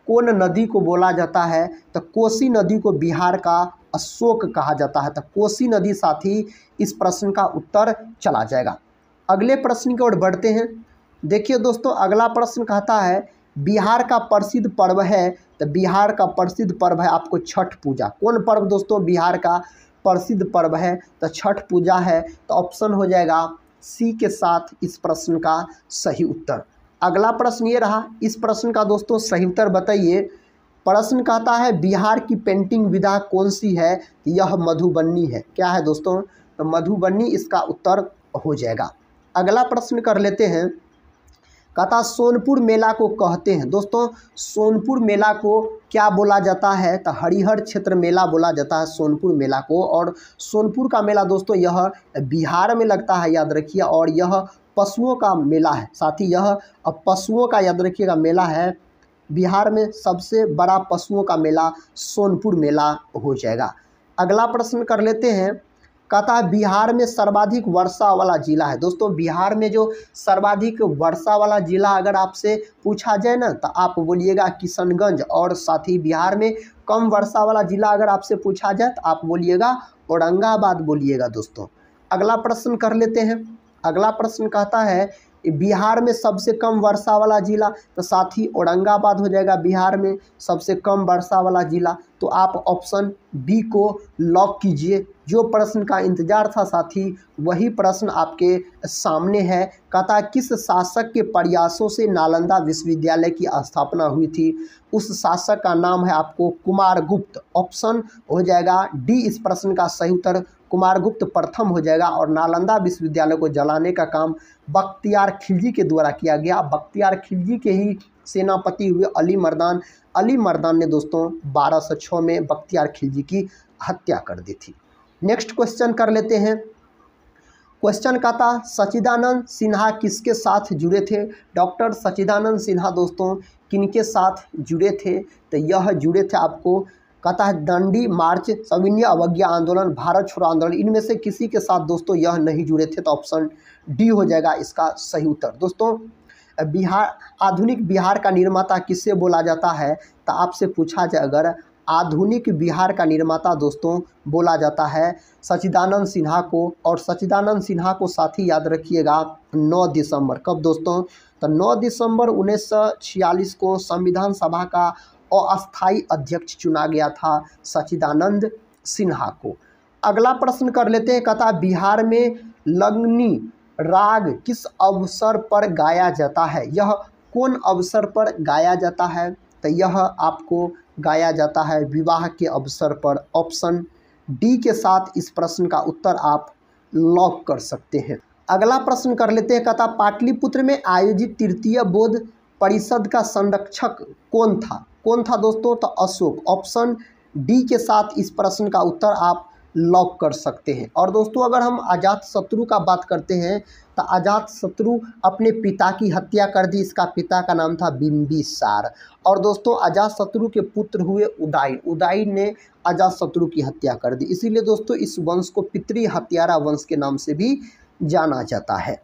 कौन नदी को बोला जाता है? तो कोसी नदी को बिहार का अशोक कहा जाता है। तो कोसी नदी साथी इस प्रश्न का उत्तर चला जाएगा। अगले प्रश्न की ओर बढ़ते हैं। देखिए दोस्तों अगला प्रश्न कहता है बिहार का प्रसिद्ध पर्व है। तो बिहार का प्रसिद्ध पर्व है आपको छठ पूजा। कौन पर्व दोस्तों बिहार का प्रसिद्ध पर्व है? तो छठ पूजा है। तो ऑप्शन हो जाएगा सी के साथ इस प्रश्न का सही उत्तर। अगला प्रश्न ये रहा। इस प्रश्न का दोस्तों सही उत्तर बताइए। प्रश्न कहता है बिहार की पेंटिंग विधा कौन सी है? यह मधुबनी है। क्या है दोस्तों? तो मधुबनी इसका उत्तर हो जाएगा। अगला प्रश्न कर लेते हैं। कहता सोनपुर मेला को कहते हैं। दोस्तों सोनपुर मेला को क्या बोला जाता है? तो हरिहर क्षेत्र मेला बोला जाता है सोनपुर मेला को। और सोनपुर का मेला दोस्तों यह बिहार में लगता है, याद रखिए। और यह पशुओं का मेला है। साथ ही यह पशुओं का याद रखिएगा मेला है। बिहार में सबसे बड़ा पशुओं का मेला सोनपुर मेला हो जाएगा। अगला प्रश्न कर लेते हैं। कहता है बिहार में सर्वाधिक वर्षा वाला जिला है। दोस्तों बिहार में जो सर्वाधिक वर्षा वाला जिला अगर आपसे पूछा जाए ना तो आप बोलिएगा किशनगंज। और साथ ही बिहार में कम वर्षा वाला जिला अगर आपसे पूछा जाए तो आप बोलिएगा औरंगाबाद बोलिएगा दोस्तों। अगला प्रश्न कर लेते हैं। अगला प्रश्न कहता है बिहार में सबसे कम वर्षा वाला जिला। तो साथ ही औरंगाबाद हो जाएगा बिहार में सबसे कम वर्षा वाला जिला। तो आप ऑप्शन बी को लॉक कीजिए। जो प्रश्न का इंतजार था साथी वही प्रश्न आपके सामने है। कहता है किस शासक के प्रयासों से नालंदा विश्वविद्यालय की स्थापना हुई थी? उस शासक का नाम है आपको कुमारगुप्त। ऑप्शन हो जाएगा डी इस प्रश्न का सही उत्तर। कुमारगुप्त प्रथम हो जाएगा। और नालंदा विश्वविद्यालय को जलाने का काम बख्तियार खिलजी के द्वारा किया गया। बख्तियार खिलजी के ही सेनापति हुए अली मर्दान। अली मर्दान ने दोस्तों 1206 में बख्तियार खिलजी की हत्या कर दी थी। नेक्स्ट क्वेश्चन कर लेते हैं। क्वेश्चन का था सच्चिदानंद सिन्हा किसके साथ जुड़े थे? डॉक्टर सच्चिदानंद सिन्हा दोस्तों किनके साथ जुड़े थे? तो यह जुड़े थे आपको कहता है दांडी मार्च, सविनय अवज्ञा आंदोलन, भारत छोड़ो आंदोलन। इनमें से किसी के साथ दोस्तों यह नहीं जुड़े थे। तो ऑप्शन डी हो जाएगा इसका सही उत्तर। दोस्तों बिहार आधुनिक बिहार का निर्माता किससे बोला जाता है? तो आपसे पूछा जाए अगर आधुनिक बिहार का निर्माता दोस्तों बोला जाता है सच्चिदानंद सिन्हा को। और सच्चिदानंद सिन्हा को साथ ही याद रखिएगा 9 दिसंबर, कब दोस्तों? तो 9 दिसंबर 1946 को संविधान सभा का अस्थायी अध्यक्ष चुना गया था सच्चिदानंद सिन्हा को। अगला प्रश्न कर लेते हैं, कहता बिहार में लगनी राग किस अवसर पर गाया जाता है? यह कौन अवसर पर गाया जाता है? तो यह आपको गाया जाता है विवाह के अवसर पर। ऑप्शन डी के साथ इस प्रश्न का उत्तर आप लॉक कर सकते हैं। अगला प्रश्न कर लेते हैं, कहता पाटलिपुत्र में आयोजित तृतीय बौद्ध परिषद का संरक्षक कौन था? कौन था दोस्तों? तो अशोक। ऑप्शन डी के साथ इस प्रश्न का उत्तर आप लॉक कर सकते हैं। और दोस्तों अगर हम अजातशत्रु का बात करते हैं तो अजातशत्रु अपने पिता की हत्या कर दी। इसका पिता का नाम था बिंबिसार। और दोस्तों अजातशत्रु के पुत्र हुए उदयन। उदयन ने अजातशत्रु की हत्या कर दी। इसीलिए दोस्तों इस वंश को पितृ हत्यारा वंश के नाम से भी जाना जाता है।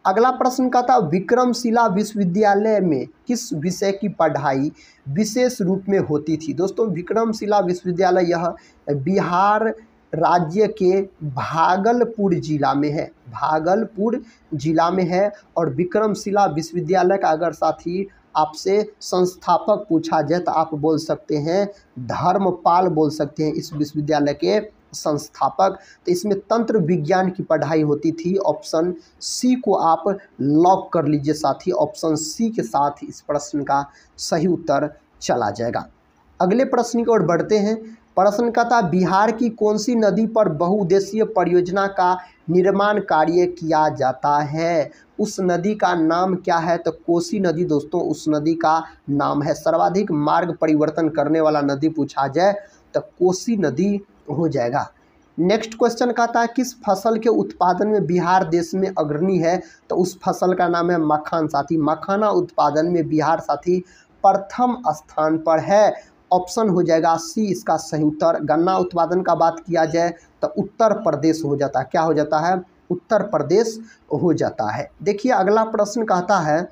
अगला प्रश्न का था विक्रमशिला विश्वविद्यालय में किस विषय की पढ़ाई विशेष रूप में होती थी? दोस्तों विक्रमशिला विश्वविद्यालय यह बिहार राज्य के भागलपुर जिला में है। भागलपुर जिला में है। और विक्रमशिला विश्वविद्यालय का अगर साथी आपसे संस्थापक पूछा जाए तो आप बोल सकते हैं धर्मपाल बोल सकते हैं इस विश्वविद्यालय के संस्थापक। तो इसमें तंत्र विज्ञान की पढ़ाई होती थी। ऑप्शन सी को आप लॉक कर लीजिए साथी। ऑप्शन सी के साथ इस प्रश्न का सही उत्तर चला जाएगा। अगले प्रश्न की ओर बढ़ते हैं। प्रश्न का था बिहार की कौन सी नदी पर बहुउद्देशीय परियोजना का निर्माण कार्य किया जाता है? उस नदी का नाम क्या है? तो कोसी नदी दोस्तों उस नदी का नाम है। सर्वाधिक मार्ग परिवर्तन करने वाला नदी पूछा जाए तो कोसी नदी हो जाएगा। नेक्स्ट क्वेश्चन कहता है किस फसल के उत्पादन में बिहार देश में अग्रणी है? तो उस फसल का नाम है मखान साथी। मखाना उत्पादन में बिहार साथी प्रथम स्थान पर है। ऑप्शन हो जाएगा सी इसका सही उत्तर। गन्ना उत्पादन का बात किया जाए तो उत्तर प्रदेश हो जाता है। क्या हो जाता है? उत्तर प्रदेश हो जाता है। देखिए अगला प्रश्न कहता है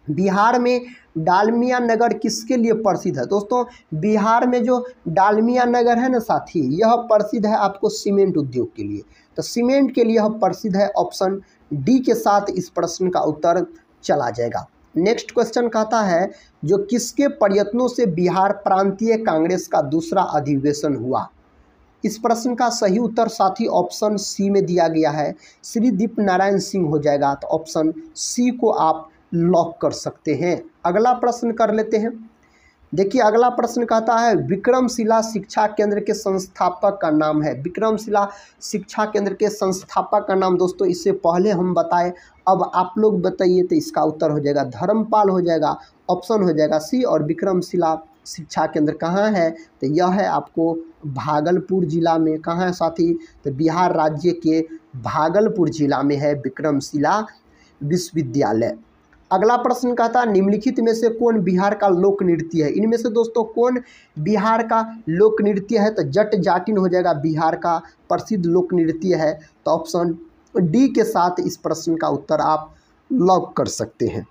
बिहार में डालमिया नगर किसके लिए प्रसिद्ध है? दोस्तों बिहार में जो डालमिया नगर है ना साथी यह प्रसिद्ध है आपको सीमेंट उद्योग के लिए। तो सीमेंट के लिए यह प्रसिद्ध है। ऑप्शन डी के साथ इस प्रश्न का उत्तर चला जाएगा। नेक्स्ट क्वेश्चन कहता है जो किसके प्रयत्नों से बिहार प्रांतीय कांग्रेस का दूसरा अधिवेशन हुआ? इस प्रश्न का सही उत्तर साथी ऑप्शन सी में दिया गया है श्री दीप नारायण सिंह हो जाएगा। तो ऑप्शन सी को आप लॉक कर सकते हैं। अगला प्रश्न कर लेते हैं। देखिए अगला प्रश्न कहता है विक्रमशिला शिक्षा केंद्र के संस्थापक का नाम है। विक्रमशिला शिक्षा केंद्र के संस्थापक का नाम दोस्तों इससे पहले हम बताएं, अब आप लोग बताइए। तो इसका उत्तर हो जाएगा धर्मपाल हो जाएगा। ऑप्शन हो जाएगा सी। और विक्रमशिला शिक्षा केंद्र कहाँ है? तो यह है आपको भागलपुर जिला में। कहाँ है साथी? तो बिहार राज्य के भागलपुर जिला में है विक्रमशिला विश्वविद्यालय। अगला प्रश्न कहता है निम्नलिखित में से कौन बिहार का लोक नृत्य है? इनमें से दोस्तों कौन बिहार का लोक नृत्य है? तो जट जाटिन हो जाएगा बिहार का प्रसिद्ध लोक नृत्य है। तो ऑप्शन डी के साथ इस प्रश्न का उत्तर आप लॉक कर सकते हैं।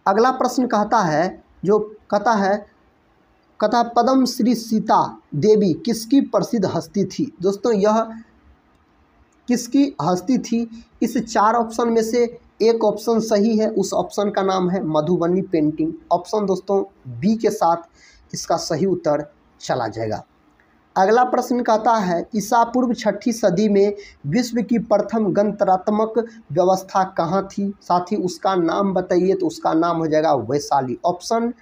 अगला प्रश्न कहता है जो कहता पद्म श्री सीता देवी किसकी प्रसिद्ध हस्ती थी? दोस्तों यह किसकी हस्ती थी? इस 4 ऑप्शन में से एक ऑप्शन सही है। उस ऑप्शन का नाम है मधुबनी पेंटिंग। ऑप्शन दोस्तों बी के साथ इसका सही उत्तर चला जाएगा। अगला प्रश्न कहता है ईसा पूर्व 6ठी सदी में विश्व की प्रथम गणतंत्रात्मक व्यवस्था कहाँ थी? साथ ही उसका नाम बताइए। तो उसका नाम हो जाएगा वैशाली। ऑप्शन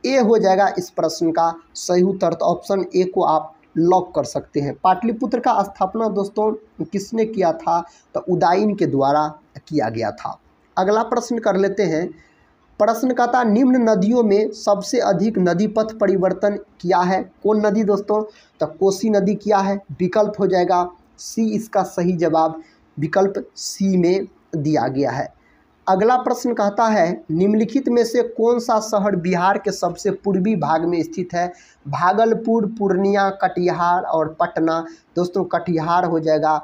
ए हो जाएगा इस प्रश्न का सही उत्तर। तो ऑप्शन ए को आप लॉक कर सकते हैं। पाटलिपुत्र का स्थापना दोस्तों किसने किया था? तो उदयन के द्वारा किया गया था। अगला प्रश्न कर लेते हैं। प्रश्न कहता निम्न नदियों में सबसे अधिक नदी पथ परिवर्तन किया है कौन नदी दोस्तों? तो कोसी नदी किया है। विकल्प हो जाएगा सी इसका सही जवाब। विकल्प सी में दिया गया है। अगला प्रश्न कहता है निम्नलिखित में से कौन सा शहर बिहार के सबसे पूर्वी भाग में स्थित है? भागलपुर, पूर्णिया, कटिहार और पटना। दोस्तों कटिहार हो जाएगा।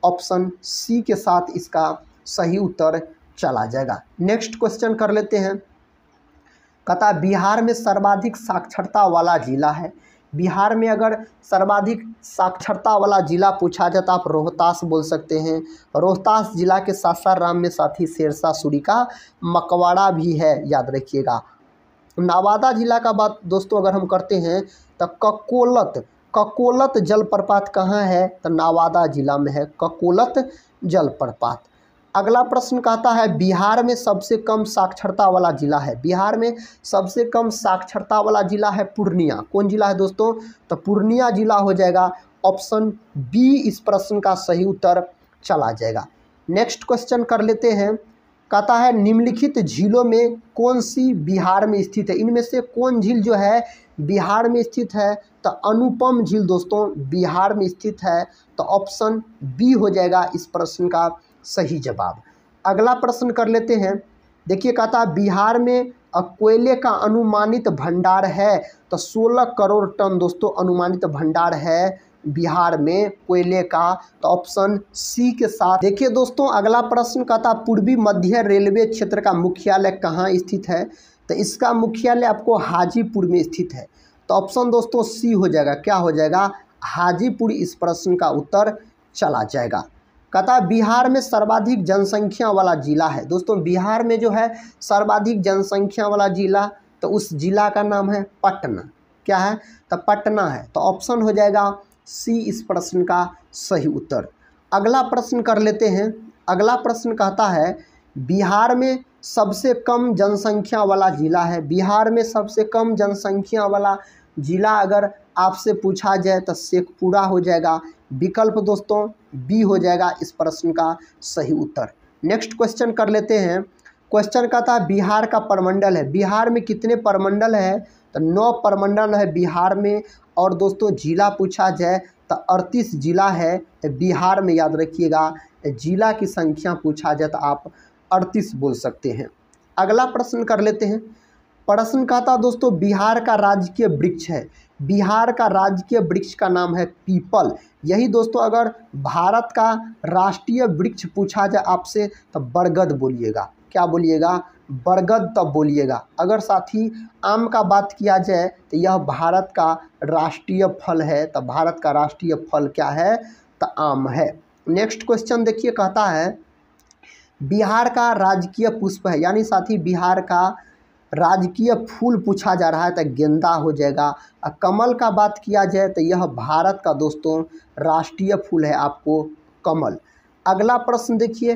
ऑप्शन सी के साथ इसका सही उत्तर चला जाएगा। नेक्स्ट क्वेश्चन कर लेते हैं। कहता है बिहार में सर्वाधिक साक्षरता वाला जिला है। बिहार में अगर सर्वाधिक साक्षरता वाला जिला पूछा जाए तो आप रोहतास बोल सकते हैं। रोहतास जिला के सासाराम में साथी शेरशाह सूरी का मकबरा भी है, याद रखिएगा। नवादा जिला का बात दोस्तों अगर हम करते हैं तो ककोलत जलप्रपात कहाँ है, तो नवादा जिला में है ककोलत जलप्रपात। अगला प्रश्न कहता है बिहार में सबसे कम साक्षरता वाला जिला है। बिहार में सबसे कम साक्षरता वाला जिला है पूर्णिया। कौन जिला है दोस्तों, तो पूर्णिया जिला हो जाएगा। ऑप्शन बी इस प्रश्न का सही उत्तर चला जाएगा। नेक्स्ट क्वेश्चन कर लेते हैं। कहता है निम्नलिखित झीलों में कौन सी बिहार में स्थित है। इनमें से कौन झील जो है बिहार में स्थित है, तो अनुपम झील दोस्तों बिहार में स्थित है। तो ऑप्शन बी हो जाएगा इस प्रश्न का सही जवाब। अगला प्रश्न कर लेते हैं। देखिए कहता है बिहार में कोयले का अनुमानित भंडार है, तो 16 करोड़ टन दोस्तों अनुमानित भंडार है बिहार में कोयले का। तो ऑप्शन सी के साथ। देखिए दोस्तों अगला प्रश्न कहता पूर्वी मध्य रेलवे क्षेत्र का मुख्यालय कहाँ स्थित है, तो इसका मुख्यालय आपको हाजीपुर में स्थित है। तो ऑप्शन दोस्तों सी हो जाएगा। क्या हो जाएगा, हाजीपुर इस प्रश्न का उत्तर चला जाएगा। कहता बिहार में सर्वाधिक जनसंख्या वाला जिला है। दोस्तों बिहार में जो है सर्वाधिक जनसंख्या वाला जिला, तो उस जिला का नाम है पटना। क्या है, तो पटना है। तो ऑप्शन हो जाएगा सी इस प्रश्न का सही उत्तर। अगला प्रश्न कर लेते हैं। अगला प्रश्न कहता है बिहार में सबसे कम जनसंख्या वाला जिला है। बिहार में सबसे कम जनसंख्या वाला जिला अगर आपसे पूछा जाए तो शेखपुरा हो जाएगा। विकल्प दोस्तों बी हो जाएगा इस प्रश्न का सही उत्तर। नेक्स्ट क्वेश्चन कर लेते हैं। क्वेश्चन कहता है बिहार का प्रमंडल है। बिहार में कितने प्रमंडल है, तो 9 प्रमंडल है बिहार में। और दोस्तों जिला पूछा जाए तो 38 जिला है बिहार में, याद रखिएगा। जिला की संख्या पूछा जाए तो आप 38 बोल सकते हैं। अगला प्रश्न कर लेते हैं। प्रश्न कहता दोस्तों बिहार का राजकीय वृक्ष है। बिहार का राजकीय वृक्ष का नाम है पीपल। यही दोस्तों अगर भारत का राष्ट्रीय वृक्ष पूछा जाए आपसे तो बरगद बोलिएगा। क्या बोलिएगा, बरगद तब बोलिएगा। अगर साथी आम का बात किया जाए तो यह भारत का राष्ट्रीय फल है। तो भारत का राष्ट्रीय फल क्या है, तो आम है। नेक्स्ट क्वेश्चन देखिए कहता है बिहार का राजकीय पुष्प है, यानी साथी बिहार का राजकीय फूल पूछा जा रहा है तो गेंदा हो जाएगा। कमल का बात किया जाए तो यह भारत का दोस्तों राष्ट्रीय फूल है आपको कमल। अगला प्रश्न देखिए।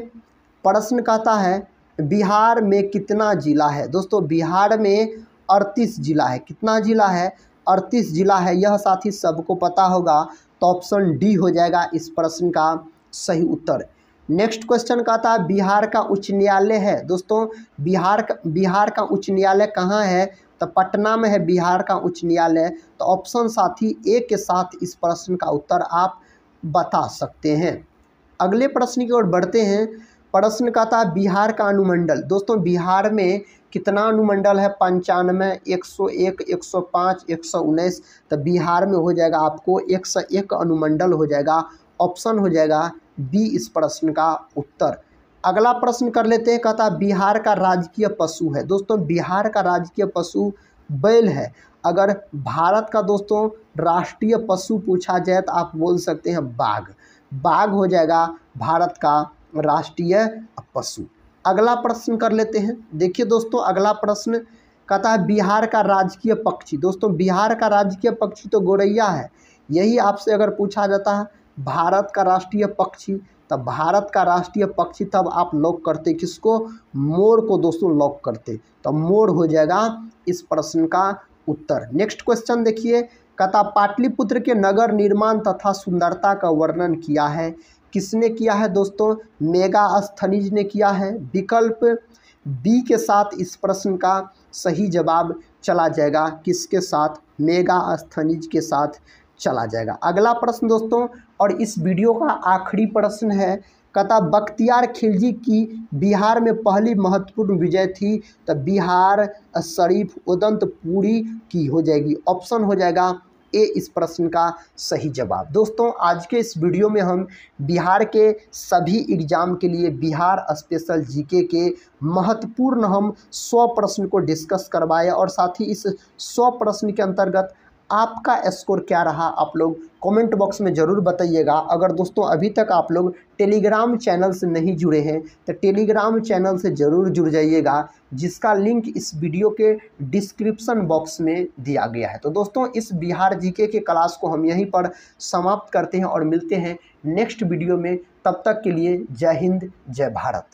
प्रश्न कहता है बिहार में कितना जिला है। दोस्तों बिहार में 38 जिला है। कितना जिला है, 38 जिला है। यह साथी सबको पता होगा। तो ऑप्शन डी हो जाएगा इस प्रश्न का सही उत्तर। नेक्स्ट क्वेश्चन कहता है बिहार का उच्च न्यायालय है। दोस्तों बिहार का उच्च न्यायालय कहाँ है, तो पटना में है बिहार का उच्च न्यायालय। तो ऑप्शन साथी ए के साथ इस प्रश्न का उत्तर आप बता सकते हैं। अगले प्रश्न की ओर बढ़ते हैं। प्रश्न कहता है बिहार का अनुमंडल। दोस्तों बिहार में कितना अनुमंडल है, 95, 101, 105, 119। तो बिहार में हो जाएगा आपको 101 अनुमंडल हो जाएगा। ऑप्शन हो जाएगा बी इस प्रश्न का उत्तर। अगला प्रश्न कर लेते हैं। कहता बिहार का राजकीय पशु है। दोस्तों बिहार का राजकीय पशु बैल है। अगर भारत का दोस्तों राष्ट्रीय पशु पूछा जाए तो आप बोल सकते हैं बाघ। बाघ हो जाएगा भारत का राष्ट्रीय पशु। अगला प्रश्न कर लेते हैं। देखिए दोस्तों अगला प्रश्न कहता है बिहार का राजकीय पक्षी। दोस्तों बिहार का राजकीय पक्षी तो गौरैया है। यही आपसे अगर पूछा जाता है भारत का राष्ट्रीय पक्षी, तब भारत का राष्ट्रीय पक्षी तब आप लॉक करते किसको, मोर को दोस्तों लॉक करते। तो मोर हो जाएगा इस प्रश्न का उत्तर। नेक्स्ट क्वेश्चन देखिए। कहता पाटलिपुत्र के नगर निर्माण तथा सुंदरता का वर्णन किया है। किसने किया है दोस्तों, मेगास्थनीज ने किया है। विकल्प बी के साथ इस प्रश्न का सही जवाब चला जाएगा। किसके साथ, मेगास्थनीज के साथ चला जाएगा। अगला प्रश्न दोस्तों और इस वीडियो का आखिरी प्रश्न है। कहता बख्तियार खिलजी की बिहार में पहली महत्वपूर्ण विजय थी। तो बिहार शरीफ उदंतपुरी की हो जाएगी। ऑप्शन हो जाएगा ए इस प्रश्न का सही जवाब। दोस्तों आज के इस वीडियो में हम बिहार के सभी एग्जाम के लिए बिहार स्पेशल जीके के महत्वपूर्ण हम 100 प्रश्न को डिस्कस करवाए और साथ ही इस 100 प्रश्न के अंतर्गत आपका स्कोर क्या रहा आप लोग कमेंट बॉक्स में ज़रूर बताइएगा। अगर दोस्तों अभी तक आप लोग टेलीग्राम चैनल से नहीं जुड़े हैं तो टेलीग्राम चैनल से ज़रूर जुड़ जाइएगा, जिसका लिंक इस वीडियो के डिस्क्रिप्शन बॉक्स में दिया गया है। तो दोस्तों इस बिहार जीके के क्लास को हम यहीं पर समाप्त करते हैं और मिलते हैं नेक्स्ट वीडियो में। तब तक के लिए जय हिंद जय भारत।